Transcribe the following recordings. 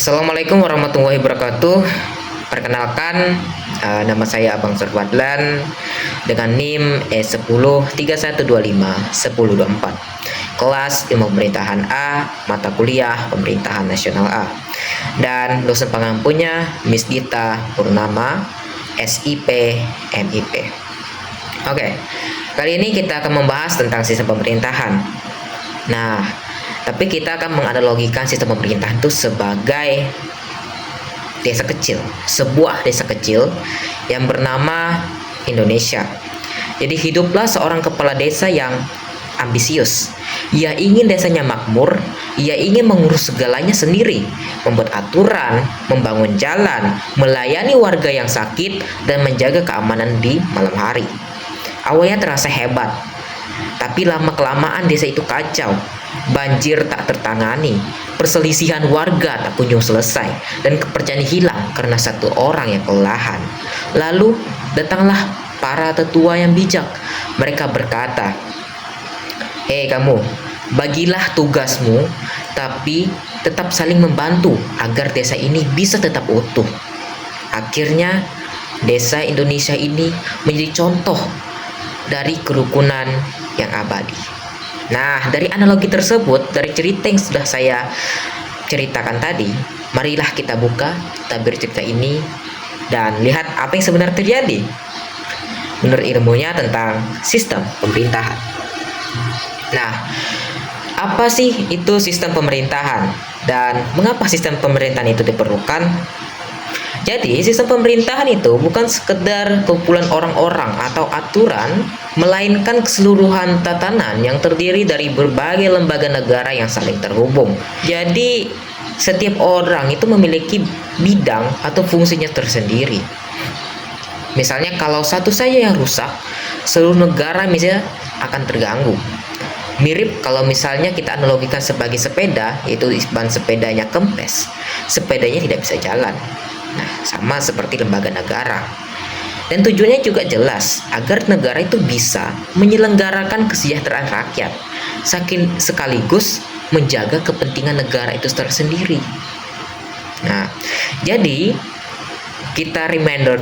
Assalamualaikum warahmatullahi wabarakatuh. Perkenalkan, nama saya Abang Surfadlan dengan NIM E1031251024. Kelas Ilmu Pemerintahan A, mata kuliah Pemerintahan Nasional A. Dan dosen pengampunya Miss Dita Purnama, SIP MIP. Oke, kali ini kita akan membahas tentang sistem pemerintahan. Nah, tapi kita akan menganalogikan sistem pemerintahan itu sebagai desa kecil, sebuah desa kecil yang bernama Indonesia. Jadi hiduplah seorang kepala desa yang ambisius. Ia ingin desanya makmur, ia ingin mengurus segalanya sendiri, membuat aturan, membangun jalan, melayani warga yang sakit, dan menjaga keamanan di malam hari. Awalnya terasa hebat, tapi lama-kelamaan desa itu kacau. Banjir tak tertangani, perselisihan warga tak kunjung selesai, dan kepercayaan hilang karena satu orang yang kelelahan. Lalu datanglah para tetua yang bijak. Mereka berkata, "Hei kamu, bagilah tugasmu, tapi tetap saling membantu agar desa ini bisa tetap utuh." Akhirnya desa Indonesia ini menjadi contoh dari kerukunan yang abadi. Nah, dari analogi tersebut, dari cerita yang sudah saya ceritakan tadi, marilah kita buka tabir cerita ini dan lihat apa yang sebenarnya terjadi menurut ilmunya tentang sistem pemerintahan. Nah, apa sih itu sistem pemerintahan dan mengapa sistem pemerintahan itu diperlukan? Jadi, sistem pemerintahan itu bukan sekedar kumpulan orang-orang atau aturan, melainkan keseluruhan tatanan yang terdiri dari berbagai lembaga negara yang saling terhubung. Jadi, setiap orang itu memiliki bidang atau fungsinya tersendiri. Misalnya, kalau satu saja yang rusak, seluruh negara misalnya akan terganggu. Mirip kalau misalnya kita analogikan sebagai sepeda, yaitu ban sepedanya kempes, sepedanya tidak bisa jalan. Nah, sama seperti lembaga negara. Dan tujuannya juga jelas, agar negara itu bisa menyelenggarakan kesejahteraan rakyat, sekaligus menjaga kepentingan negara itu tersendiri. Nah, jadi kita reminder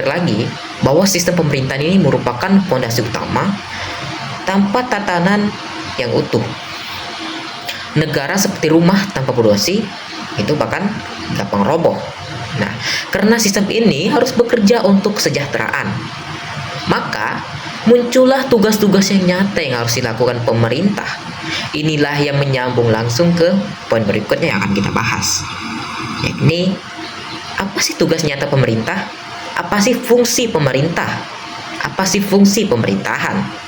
lagi bahwa sistem pemerintahan ini merupakan fondasi utama. Tanpa tatanan yang utuh, negara seperti rumah tanpa fondasi itu bahkan gampang roboh. Nah, karena sistem ini harus bekerja untuk kesejahteraan, maka muncullah tugas-tugas yang nyata yang harus dilakukan pemerintah. Inilah yang menyambung langsung ke poin berikutnya yang akan kita bahas, yakni apa sih tugas nyata pemerintah? Apa sih fungsi pemerintah? Apa sih fungsi pemerintahan?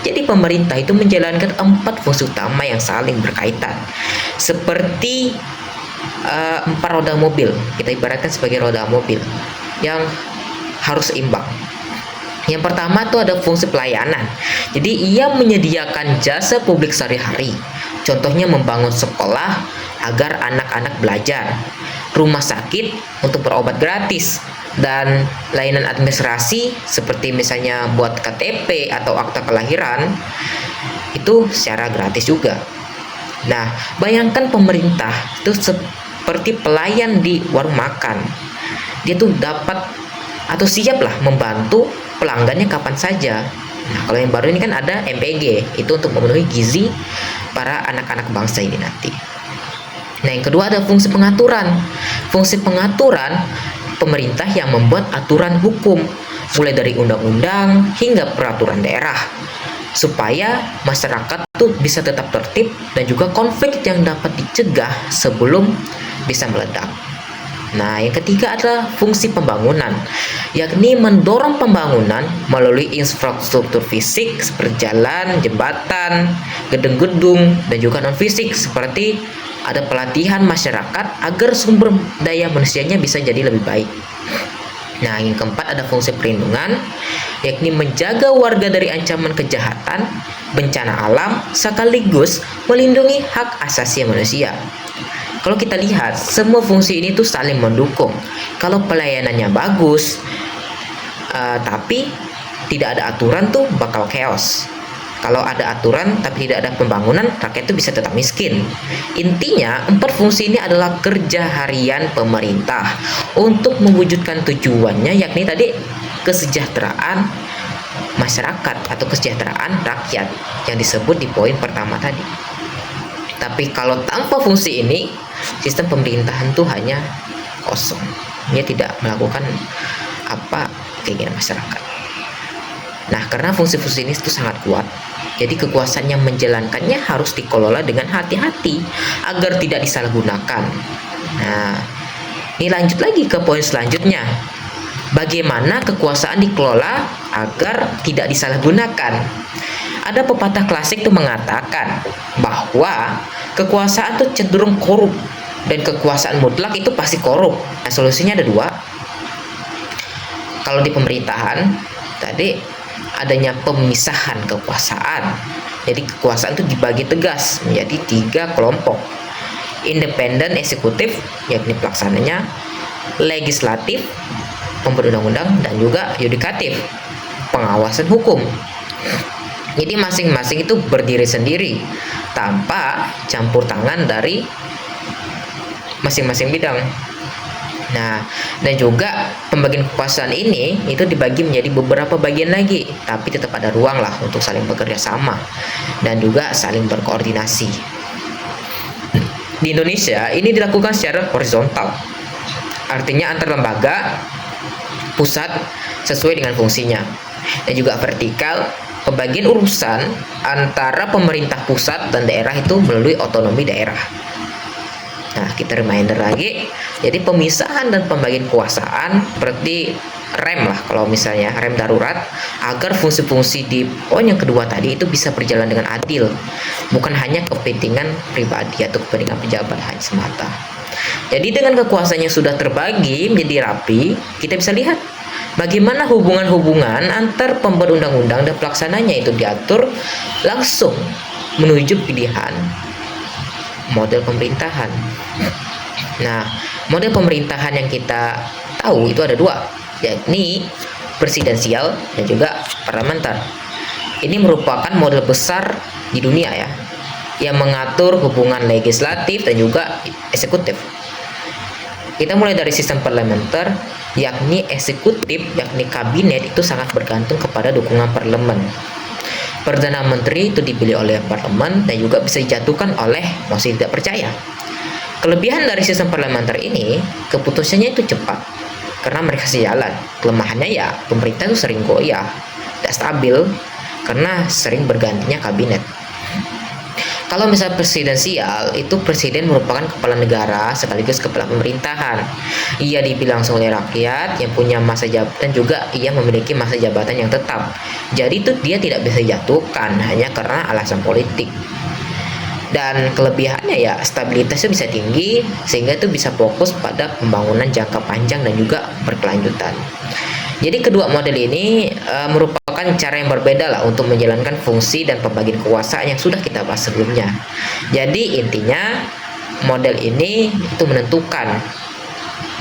Jadi pemerintah itu menjalankan 4 fungsi utama yang saling berkaitan, seperti 4 roda mobil. Kita ibaratkan sebagai roda mobil yang harus seimbang. Yang pertama itu ada fungsi pelayanan. Jadi ia menyediakan jasa publik sehari-hari. Contohnya membangun sekolah agar anak-anak belajar, rumah sakit untuk berobat gratis, dan layanan administrasi seperti misalnya buat KTP atau akta kelahiran itu secara gratis juga. Nah, bayangkan pemerintah itu seperti pelayan di warung makan. Dia tuh dapat atau siaplah membantu pelanggannya kapan saja. Nah, kalau yang baru ini kan ada MPG, itu untuk memenuhi gizi para anak-anak bangsa ini nanti. Nah, yang kedua ada fungsi pengaturan. Fungsi pengaturan pemerintah yang membuat aturan hukum, mulai dari undang-undang hingga peraturan daerah, supaya masyarakat tuh bisa tetap tertib dan juga konflik yang dapat dicegah sebelum bisa meledak. Nah, yang ketiga adalah fungsi pembangunan, yakni mendorong pembangunan melalui infrastruktur fisik seperti jalan, jembatan, gedung-gedung, dan juga non-fisik seperti ada pelatihan masyarakat agar sumber daya manusianya bisa jadi lebih baik. Nah, yang keempat ada fungsi perlindungan, yakni menjaga warga dari ancaman kejahatan, bencana alam, sekaligus melindungi hak asasi manusia. Kalau kita lihat, semua fungsi ini tuh saling mendukung. Kalau pelayanannya bagus, tapi tidak ada aturan tuh bakal chaos. Kalau ada aturan tapi tidak ada pembangunan, rakyat itu bisa tetap miskin. Intinya, 4 fungsi ini adalah kerja harian pemerintah untuk mewujudkan tujuannya, yakni tadi kesejahteraan masyarakat atau kesejahteraan rakyat yang disebut di poin pertama tadi. Tapi kalau tanpa fungsi ini, sistem pemerintahan itu hanya kosong. Dia tidak melakukan apa keinginan masyarakat. Nah, karena fungsi-fungsi ini itu sangat kuat, jadi kekuasaan yang menjalankannya harus dikelola dengan hati-hati agar tidak disalahgunakan. Nah, ini lanjut lagi ke poin selanjutnya. Bagaimana kekuasaan dikelola agar tidak disalahgunakan? Ada pepatah klasik itu mengatakan bahwa kekuasaan itu cenderung korup dan kekuasaan mutlak itu pasti korup. Nah, solusinya ada dua. Kalau di pemerintahan tadi adanya pemisahan kekuasaan. Jadi kekuasaan itu dibagi tegas menjadi 3 kelompok. Independen eksekutif, yakni pelaksananya, legislatif, pembuat undang-undang, dan juga yudikatif, pengawasan hukum. Jadi masing-masing itu berdiri sendiri tanpa campur tangan dari masing-masing bidang. Nah, dan juga pembagian kekuasaan ini itu dibagi menjadi beberapa bagian lagi, tapi tetap ada ruang lah untuk saling bekerja sama dan juga saling berkoordinasi. Di Indonesia ini dilakukan secara horizontal, artinya antar lembaga pusat sesuai dengan fungsinya, dan juga vertikal, pembagian urusan antara pemerintah pusat dan daerah itu melalui otonomi daerah. Nah, kita reminder lagi, jadi pemisahan dan pembagian kekuasaan seperti rem lah, kalau misalnya rem darurat, agar fungsi-fungsi di poin yang kedua tadi itu bisa berjalan dengan adil, bukan hanya kepentingan pribadi atau kepentingan pejabat hanya semata. Jadi dengan kekuasaan yang sudah terbagi menjadi rapi, kita bisa lihat bagaimana hubungan-hubungan antar pembuat undang-undang dan pelaksananya itu diatur langsung menuju pilihan model pemerintahan. Nah, model pemerintahan yang kita tahu itu ada dua, yakni presidensial dan juga parlementer. Ini merupakan model besar di dunia ya, yang mengatur hubungan legislatif dan juga eksekutif. Kita mulai dari sistem parlementer, yakni eksekutif, yakni kabinet itu sangat bergantung kepada dukungan parlemen. Perdana Menteri itu dipilih oleh parlemen dan juga bisa dijatuhkan oleh mosi tidak percaya. Kelebihan dari sistem parlementer ini, keputusannya itu cepat karena mereka sejalan. Kelemahannya ya pemerintah itu sering goyah, tidak stabil karena sering bergantinya kabinet. Kalau misal presidensial, itu presiden merupakan kepala negara sekaligus kepala pemerintahan. Ia dipilih langsung oleh rakyat yang punya masa jabatan, juga ia memiliki masa jabatan yang tetap. Jadi itu dia tidak bisa dijatuhkan hanya karena alasan politik. Dan kelebihannya ya stabilitasnya bisa tinggi, sehingga itu bisa fokus pada pembangunan jangka panjang dan juga berkelanjutan. Jadi kedua model ini merupakan cara yang berbeda lah untuk menjalankan fungsi dan pembagian kekuasaan yang sudah kita bahas sebelumnya. Jadi intinya model ini itu menentukan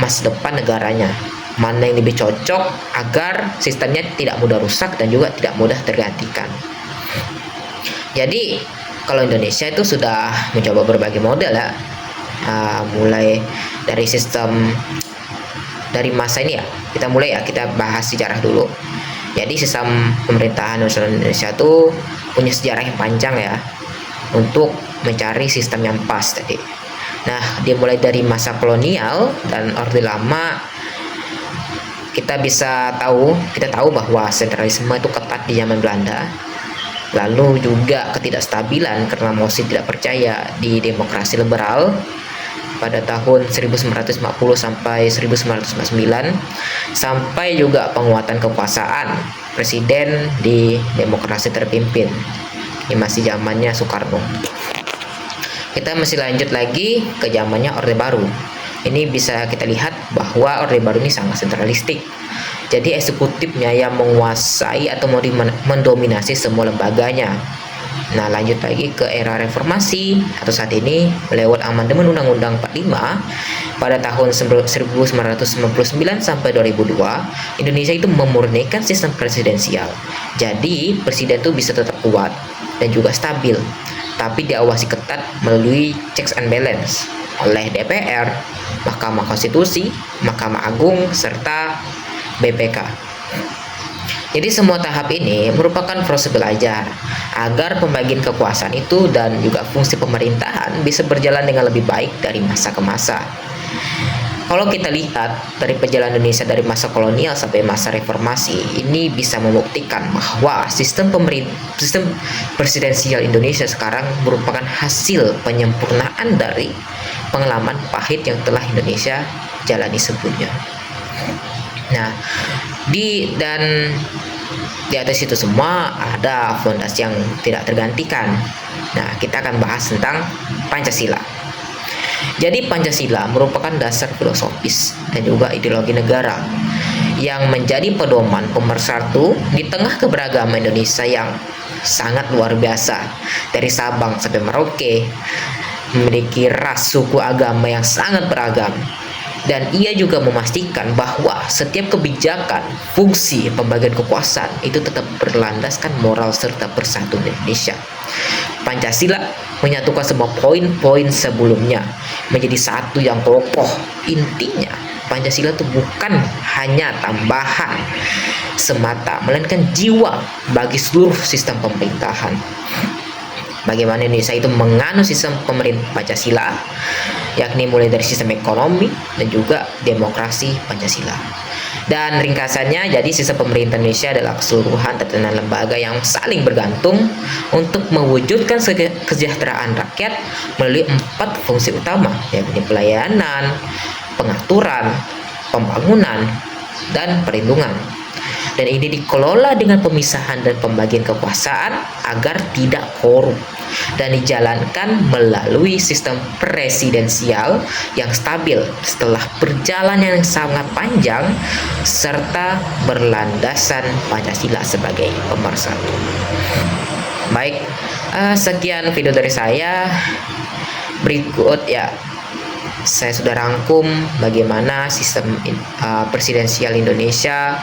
masa depan negaranya, mana yang lebih cocok agar sistemnya tidak mudah rusak dan juga tidak mudah tergantikan. Jadi kalau Indonesia itu sudah mencoba berbagai model ya, mulai dari sistem dari masa ini ya, kita mulai ya, kita bahas sejarah dulu. Jadi sistem pemerintahan nasional Indonesia itu punya sejarah yang panjang ya untuk mencari sistem yang pas tadi. Nah, dia mulai dari masa kolonial dan Orde Lama. Kita tahu bahwa sentralisme itu ketat di zaman Belanda. Lalu juga ketidakstabilan karena mosi tidak percaya di demokrasi liberal pada tahun 1950 sampai 1949, sampai juga penguatan kekuasaan presiden di demokrasi terpimpin. Ini masih zamannya Soekarno. Kita masih lanjut lagi ke zamannya Orde Baru. Ini bisa kita lihat bahwa Orde Baru ini sangat sentralistik. Jadi eksekutifnya yang menguasai atau mendominasi semua lembaganya. Nah, lanjut lagi ke era reformasi atau saat ini lewat amandemen Undang-Undang 45, pada tahun 1999 sampai 2002, Indonesia itu memurnikan sistem presidensial. Jadi, presiden itu bisa tetap kuat dan juga stabil, tapi diawasi ketat melalui checks and balance oleh DPR, Mahkamah Konstitusi, Mahkamah Agung, serta BPK. Jadi semua tahap ini merupakan proses belajar agar pembagian kekuasaan itu dan juga fungsi pemerintahan bisa berjalan dengan lebih baik dari masa ke masa. Kalau kita lihat dari perjalanan Indonesia dari masa kolonial sampai masa reformasi, ini bisa membuktikan bahwa sistem presidensial Indonesia sekarang merupakan hasil penyempurnaan dari pengalaman pahit yang telah Indonesia jalani sebelumnya. Nah, di atas itu semua ada fondasi yang tidak tergantikan. Nah, kita akan bahas tentang Pancasila. Jadi Pancasila merupakan dasar filosofis dan juga ideologi negara yang menjadi pedoman pemersatu di tengah keberagaman Indonesia yang sangat luar biasa. Dari Sabang sampai Merauke, memiliki ras, suku, agama yang sangat beragam. Dan ia juga memastikan bahwa setiap kebijakan, fungsi pembagian kekuasaan itu tetap berlandaskan moral serta persatuan Indonesia. Pancasila menyatukan semua poin-poin sebelumnya menjadi satu yang kokoh. Intinya, Pancasila itu bukan hanya tambahan semata, melainkan jiwa bagi seluruh sistem pemerintahan. Bagaimana Indonesia itu menganut sistem pemerintah Pancasila, yakni mulai dari sistem ekonomi dan juga demokrasi Pancasila. Dan ringkasannya, jadi sistem pemerintah Indonesia adalah keseluruhan tatanan lembaga yang saling bergantung untuk mewujudkan kesejahteraan rakyat melalui 4 fungsi utama, yakni pelayanan, pengaturan, pembangunan, dan perlindungan. Dan ini dikelola dengan pemisahan dan pembagian kekuasaan agar tidak korup dan dijalankan melalui sistem presidensial yang stabil setelah perjalanan yang sangat panjang serta berlandasan Pancasila sebagai pemersatu. Baik, sekian video dari saya. Berikut ya, saya sudah rangkum bagaimana sistem presidensial Indonesia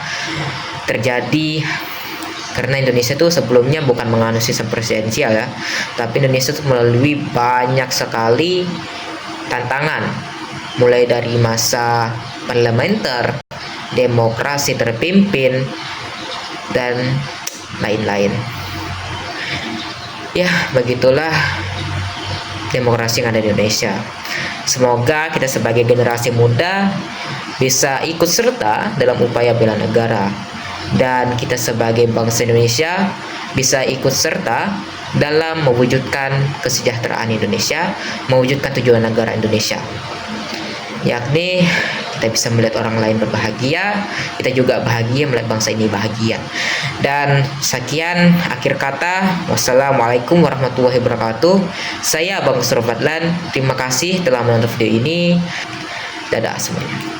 terjadi, karena Indonesia itu sebelumnya bukan menganut sistem presidensial ya, tapi Indonesia itu melalui banyak sekali tantangan, mulai dari masa parlementer, demokrasi terpimpin, dan lain-lain. Ya, begitulah demokrasi yang ada di Indonesia. Semoga kita sebagai generasi muda bisa ikut serta dalam upaya bela negara, dan kita sebagai bangsa Indonesia bisa ikut serta dalam mewujudkan kesejahteraan Indonesia, mewujudkan tujuan negara Indonesia, yakni kita bisa melihat orang lain berbahagia, kita juga bahagia melihat bangsa ini bahagia. Dan sekian akhir kata. Wassalamualaikum warahmatullahi wabarakatuh. Saya Bang Mustafa Fadlan. Terima kasih telah menonton video ini. Dadah semuanya.